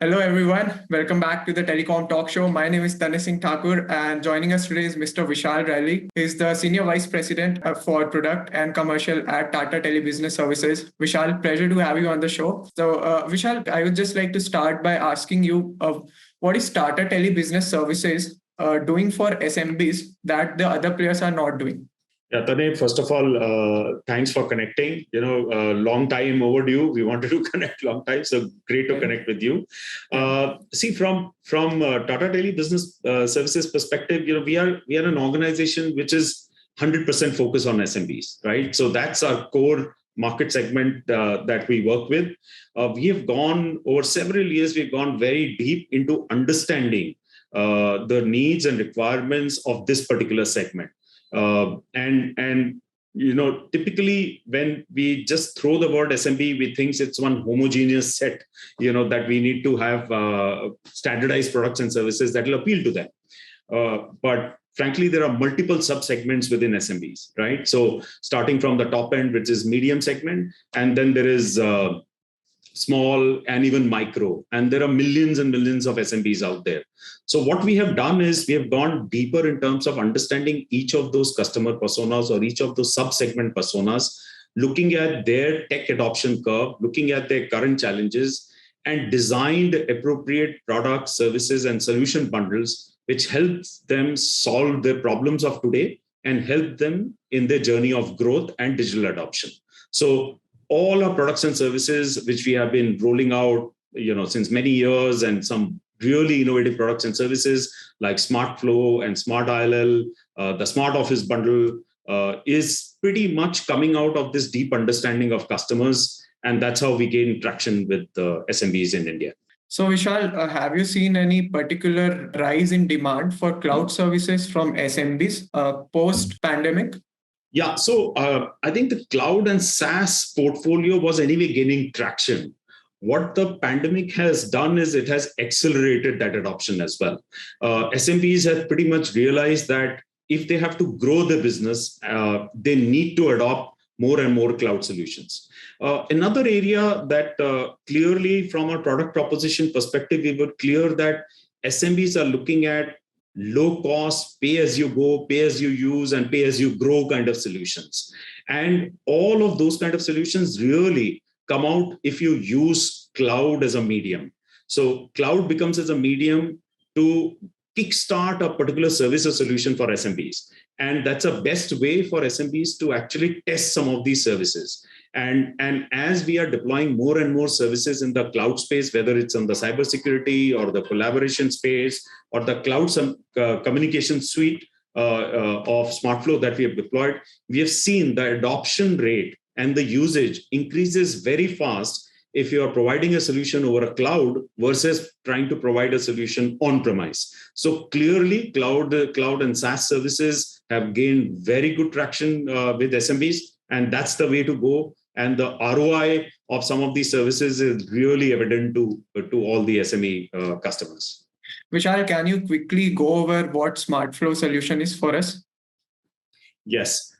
Hello, everyone. Welcome back to the Telecom Talk Show. My name is Tanay Singh Thakur, and joining us today is Mr. Vishal Rally. He's the Senior Vice President for Product and Commercial at Tata Telebusiness Services. Vishal, pleasure to have you on the show. So, Vishal, I would just like to start by asking you, what is Tata Telebusiness Services doing for SMBs that the other players are not doing? Yeah, Tanay, first of all, thanks for connecting. Long time overdue. We wanted to connect long time, so great to connect with you. See, from Tata Tele Business Services perspective, we are an organization which is 100% focused on SMBs, right? So that's our core market segment that we work with. We have gone over several years. We've gone very deep into understanding the needs and requirements of this particular segment. Typically when we just throw the word SMB, we think it's one homogeneous set, that we need to have standardized products and services that will appeal to them. But frankly, there are multiple sub-segments within SMBs, right? So starting from the top end, which is medium segment, and then there is small and even micro, and there are millions and millions of SMBs out there. So what we have done is we have gone deeper in terms of understanding each of those customer personas or each of those sub-segment personas, looking at their tech adoption curve, looking at their current challenges, and designed appropriate products, services, and solution bundles, which helps them solve their problems of today and help them in their journey of growth and digital adoption. So all our products and services, which we have been rolling out, since many years, and some really innovative products and services like Smartflo and Smart ILL, the Smart Office bundle, is pretty much coming out of this deep understanding of customers. And that's how we gain traction with SMBs in India. So Vishal, have you seen any particular rise in demand for cloud services from SMBs post-pandemic? Yeah, so I think the cloud and SaaS portfolio was anyway gaining traction. What the pandemic has done is it has accelerated that adoption as well. SMBs have pretty much realized that if they have to grow their business, they need to adopt more and more cloud solutions. Another area that clearly from a product proposition perspective, we were clear that SMBs are looking at low cost, pay as you go, pay as you use, and pay as you grow kind of solutions. And all of those kind of solutions really come out if you use cloud as a medium. So cloud becomes as a medium to kickstart a particular service or solution for SMBs. And that's a best way for SMBs to actually test some of these services. And as we are deploying more and more services in the cloud space, whether it's on the cybersecurity or the collaboration space or the cloud communication suite of Smartflo that we have deployed, we have seen the adoption rate and the usage increases very fast if you are providing a solution over a cloud versus trying to provide a solution on-premise. So clearly, cloud and SaaS services have gained very good traction with SMBs, and that's the way to go. And the ROI of some of these services is really evident to all the SME customers. Vishal, can you quickly go over what Smartflo solution is for us? Yes.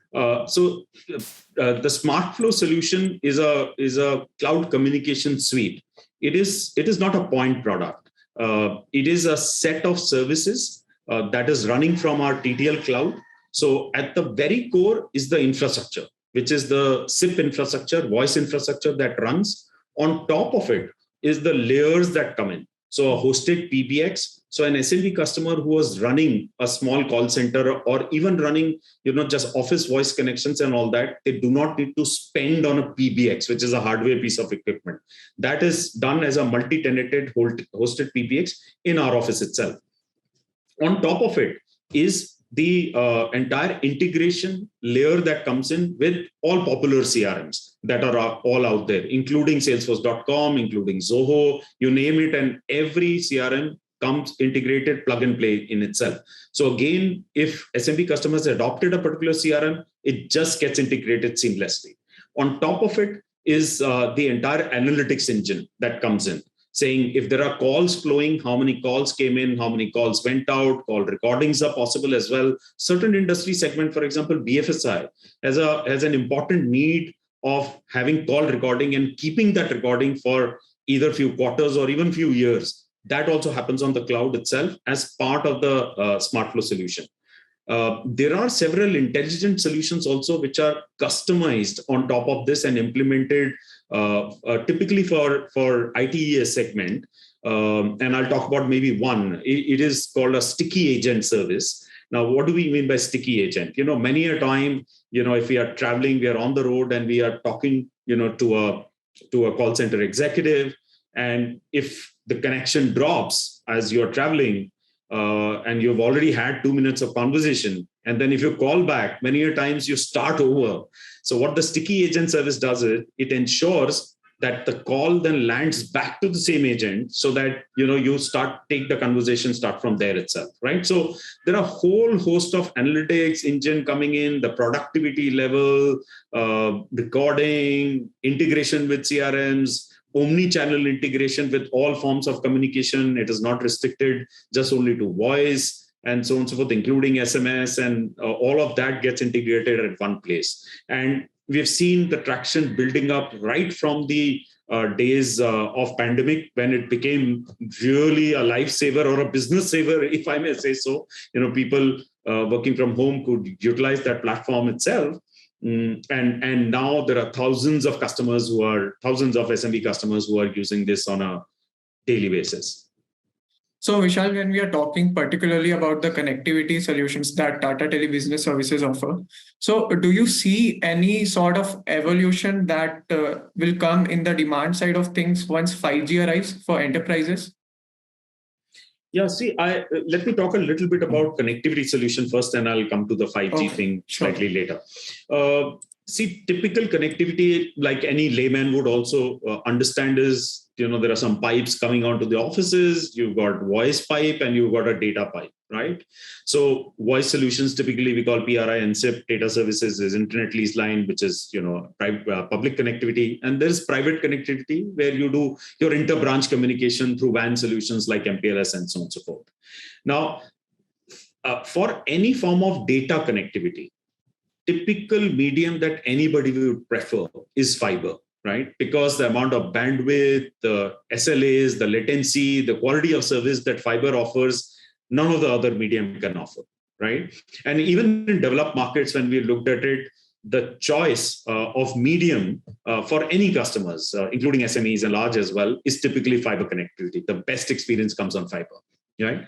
So the Smartflo solution is a cloud communication suite. It is not a point product. It is a set of services that is running from our TTL cloud. So at the very core is the infrastructure, which is the SIP infrastructure, voice infrastructure that runs. On top of it is the layers that come in. So a hosted PBX. So an SMB customer who was running a small call center or even running, just office voice connections and all that, they do not need to spend on a PBX, which is a hardware piece of equipment. That is done as a multi-tenanted hosted PBX in our office itself. On top of it is the entire integration layer that comes in with all popular CRMs that are all out there, including Salesforce.com, including Zoho, you name it, and every CRM comes integrated plug and play in itself. So again, if SMB customers adopted a particular CRM, it just gets integrated seamlessly. On top of it is the entire analytics engine that comes in, saying if there are calls flowing, how many calls came in, how many calls went out, call recordings are possible as well. Certain industry segment, for example, BFSI, has an important need of having call recording and keeping that recording for either few quarters or even few years. That also happens on the cloud itself as part of the Smartflo solution. There are several intelligent solutions also which are customized on top of this and implemented typically for ITES segment. And I'll talk about maybe one. It is called a sticky agent service. Now, what do we mean by sticky agent? Many a time, if we are traveling, we are on the road and we are talking, to a call center executive. And if the connection drops as you're traveling, and you've already had 2 minutes of conversation, and then if you call back, many a times you start over. So what the sticky agent service does is it ensures that the call then lands back to the same agent, so that you take the conversation start from there itself, right? So there are a whole host of analytics engine coming in, the productivity level, recording, integration with CRMs, omni-channel integration with all forms of communication. It is not restricted just only to voice, and so on and so forth, including SMS, and all of that gets integrated at one place. And we've seen the traction building up right from the days of pandemic, when it became really a lifesaver or a business saver, if I may say so. People working from home could utilize that platform itself. And now there are thousands of SMB customers who are using this on a daily basis. So Vishal, when we are talking particularly about the connectivity solutions that Tata Telebusiness Services offer, so do you see any sort of evolution that will come in the demand side of things once 5G arrives for enterprises? Yeah, see, let me talk a little bit about connectivity solution first, and I'll come to the 5G thing slightly later. See, typical connectivity, like any layman would also understand, is, there are some pipes coming onto the offices. You've got voice pipe and you've got a data pipe, right? So voice solutions, typically we call PRI and SIP. Data services is internet lease line, which is, public connectivity. And there's private connectivity, where you do your inter-branch communication through WAN solutions like MPLS and so on and so forth. Now, for any form of data connectivity, typical medium that anybody would prefer is fiber, right? Because the amount of bandwidth, the SLAs, the latency, the quality of service that fiber offers, none of the other medium can offer, right? And even in developed markets, when we looked at it, the choice of medium for any customers, including SMEs and large as well, is typically fiber connectivity. The best experience comes on fiber, right?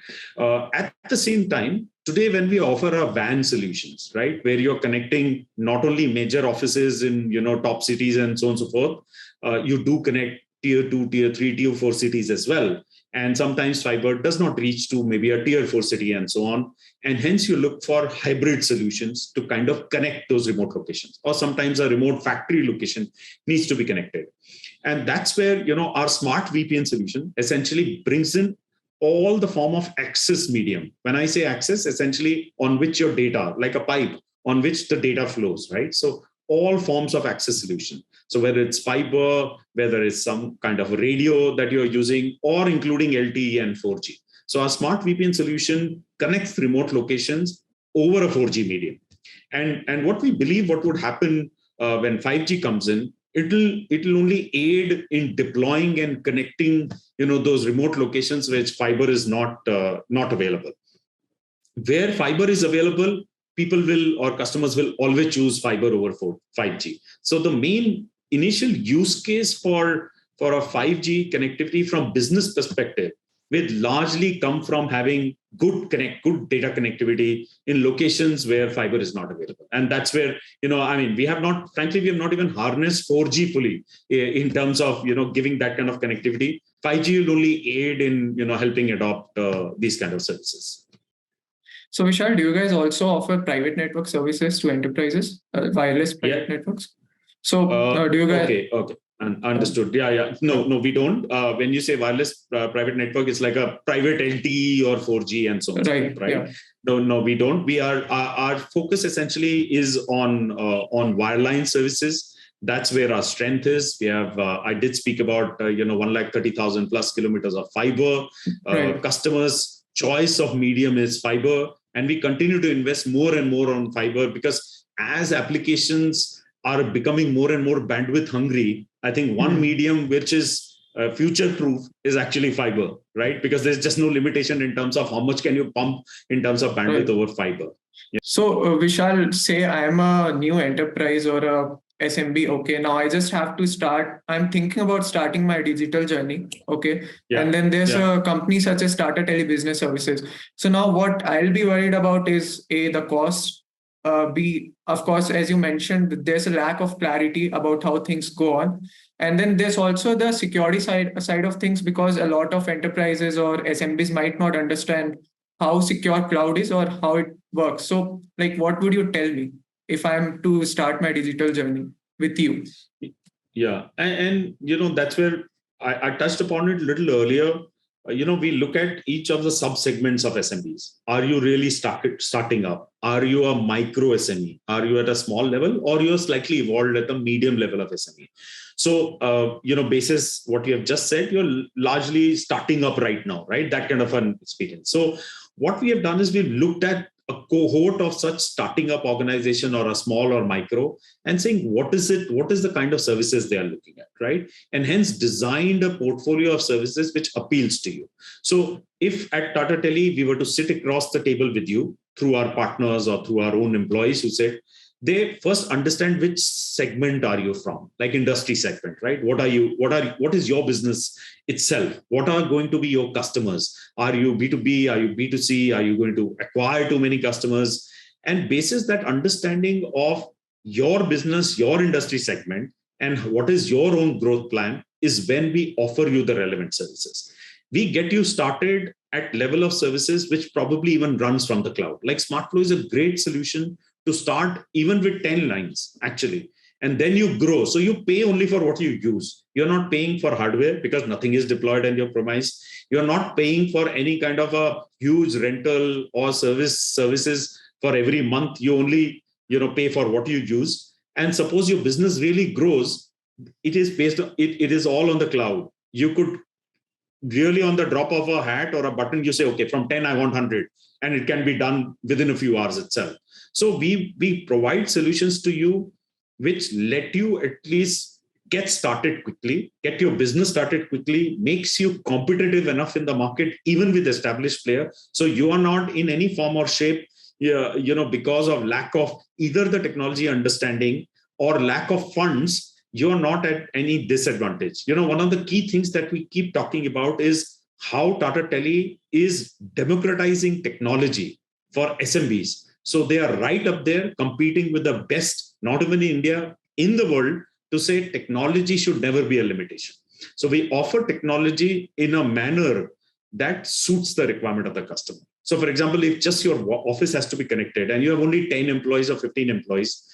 At the same time, today, when we offer our WAN solutions, right, where you're connecting not only major offices in, top cities and so on and so forth, you do connect tier 2, tier 3, tier 4 cities as well. And sometimes fiber does not reach to maybe a tier 4 city and so on. And hence you look for hybrid solutions to kind of connect those remote locations, or sometimes a remote factory location needs to be connected. And that's where, our smart VPN solution essentially brings in all the form of access medium. When I say access, essentially on which your data, like a pipe, on which the data flows, right? So all forms of access solution. So whether it's fiber, whether it's some kind of radio that you're using, or including LTE and 4G. So our smart VPN solution connects remote locations over a 4G medium. And what we believe what would happen when 5G comes in, it'll only aid in deploying and connecting, those remote locations which fiber is not available. Where fiber is available, people will, or customers will always choose fiber over 5G. So the main initial use case for a 5G connectivity from business perspective will largely come from having good data connectivity in locations where fiber is not available. And that's where, we have not even harnessed 4G fully in terms of, giving that kind of connectivity. 5G will only aid in, helping adopt these kind of services. So Vishal, do you guys also offer private network services to enterprises, wireless private networks? So do you guys... Okay. Understood. Yeah. No, we don't. When you say wireless private network, it's like a private LTE or 4G and so on. Right. Yeah. No, we don't. We are our focus essentially is on wireline services. That's where our strength is. We have. I did speak about 130,000 plus kilometers of fiber. Customers' choice of medium is fiber, and we continue to invest more and more on fiber, because as applications are becoming more and more bandwidth hungry, I think one medium which is future-proof is actually fiber, right? Because there's just no limitation in terms of how much can you pump in terms of bandwidth over fiber. Yeah. So, Vishal, say I am a new enterprise or a SMB. Okay, now I just have to start. I'm thinking about starting my digital journey. Okay, Yeah. and then there's Yeah. a company such as Tata Telebusiness Services. So now what I'll be worried about is A, the cost. B, of course, as you mentioned, there's a lack of clarity about how things go on. And then there's also the security side of things, because a lot of enterprises or SMBs might not understand how secure cloud is or how it works. So, like, what would you tell me if I'm to start my digital journey with you? Yeah, and that's where I touched upon it a little earlier. We look at each of the sub segments of SMBs. Are you really starting up? Are you a micro SME? Are you at a small level, or you're slightly evolved at the medium level of SME? So, basis what you have just said, you're largely starting up right now, right? That kind of an experience. So, what we have done is we've looked at a cohort of such starting up organization or a small or micro, and saying what is the kind of services they are looking at, right? And hence designed a portfolio of services which appeals to you. So if at Tata Tele we were to sit across the table with you through our partners or through our own employees who said, they first understand which segment are you from, like industry segment, right? What is your business itself? What are going to be your customers? Are you B2B? Are you B2C? Are you going to acquire too many customers? And basis that understanding of your business, your industry segment, and what is your own growth plan is when we offer you the relevant services. We get you started at level of services which probably even runs from the cloud. Like Smartflo is a great solution to start even with 10 lines, actually. And then you grow. So you pay only for what you use. You're not paying for hardware because nothing is deployed on your premise. You're not paying for any kind of a huge rental or services for every month. You only pay for what you use. And suppose your business really grows, it is based on it is all on the cloud. You could really, on the drop of a hat or a button, you say, okay, from 10 I want 100, and it can be done within a few hours itself. So we provide solutions to you which let you at least get started quickly, get your business started quickly, makes you competitive enough in the market, even with established player. So you are not in any form or shape, because of lack of either the technology understanding or lack of funds, you're not at any disadvantage. One of the key things that we keep talking about is how Tata Tele is democratizing technology for SMBs. So they are right up there competing with the best, not even in India, in the world, to say technology should never be a limitation. So we offer technology in a manner that suits the requirement of the customer. So for example, if just your office has to be connected and you have only 10 employees or 15 employees,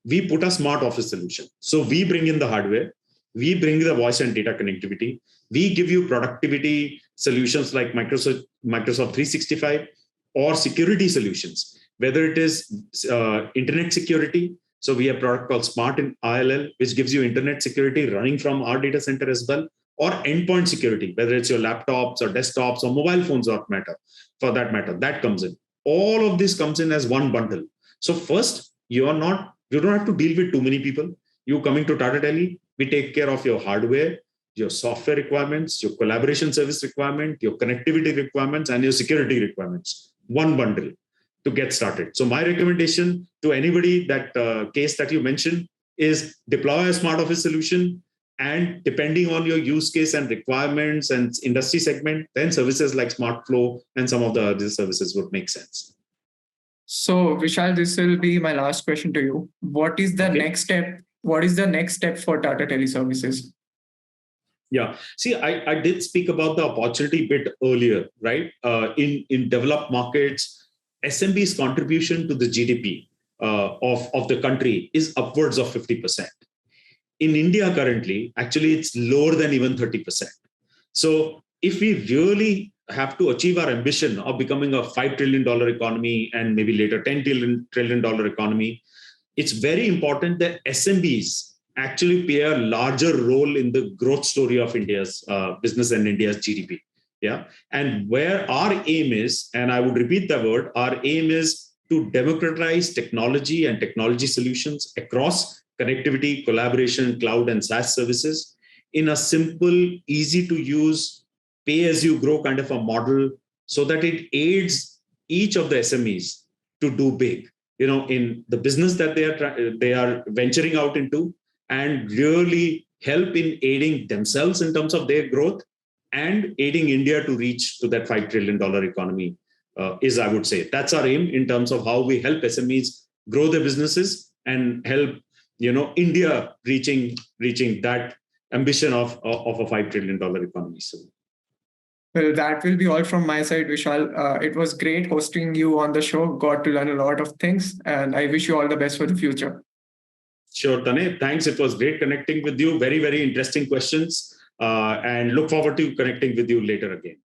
we put a smart office solution. So we bring in the hardware, we bring the voice and data connectivity, we give you productivity solutions like Microsoft 365 or security solutions, whether it is internet security. So we have a product called Smart in ILL, which gives you internet security running from our data center as well, or endpoint security, whether it's your laptops or desktops or mobile phones for that matter, that comes in. All of this comes in as one bundle. So first, you don't have to deal with too many people. You coming to Tata Tele, we take care of your hardware, your software requirements, your collaboration service requirement, your connectivity requirements, and your security requirements. One bundle to get started. So my recommendation to anybody, that case that you mentioned, is deploy a smart office solution, and depending on your use case and requirements and industry segment, then services like Smartflo and some of the other services would make sense. So, Vishal, this will be my last question to you. What is the next step? What is the next step for Tata Teleservices? Yeah. See, I did speak about the opportunity bit earlier, right? In developed markets, SMB's contribution to the GDP of the country is upwards of 50%. In India currently, actually, it's lower than even 30%. So if we really have to achieve our ambition of becoming a $5 trillion economy and maybe later $10 trillion economy, it's very important that SMBs actually play a larger role in the growth story of India's business and India's GDP. Yeah. And where our aim is, and I would repeat the word, our aim is to democratize technology and technology solutions across connectivity, collaboration, cloud, and SaaS services. in a simple, easy to use, pay as you grow kind of a model, so that it aids each of the SMEs to do big, in the business that they are venturing out into, and really help in aiding themselves in terms of their growth and aiding India to reach to that $5 trillion economy. Is, I would say, that's our aim in terms of how we help SMEs grow their businesses and help India reaching that ambition of a $5 trillion economy. So Well, that will be all from my side, Vishal. It was great hosting you on the show. Got to learn a lot of things, and I wish you all the best for the future. Sure, Tane. Thanks. It was great connecting with you. Very, very interesting questions. And look forward to connecting with you later again.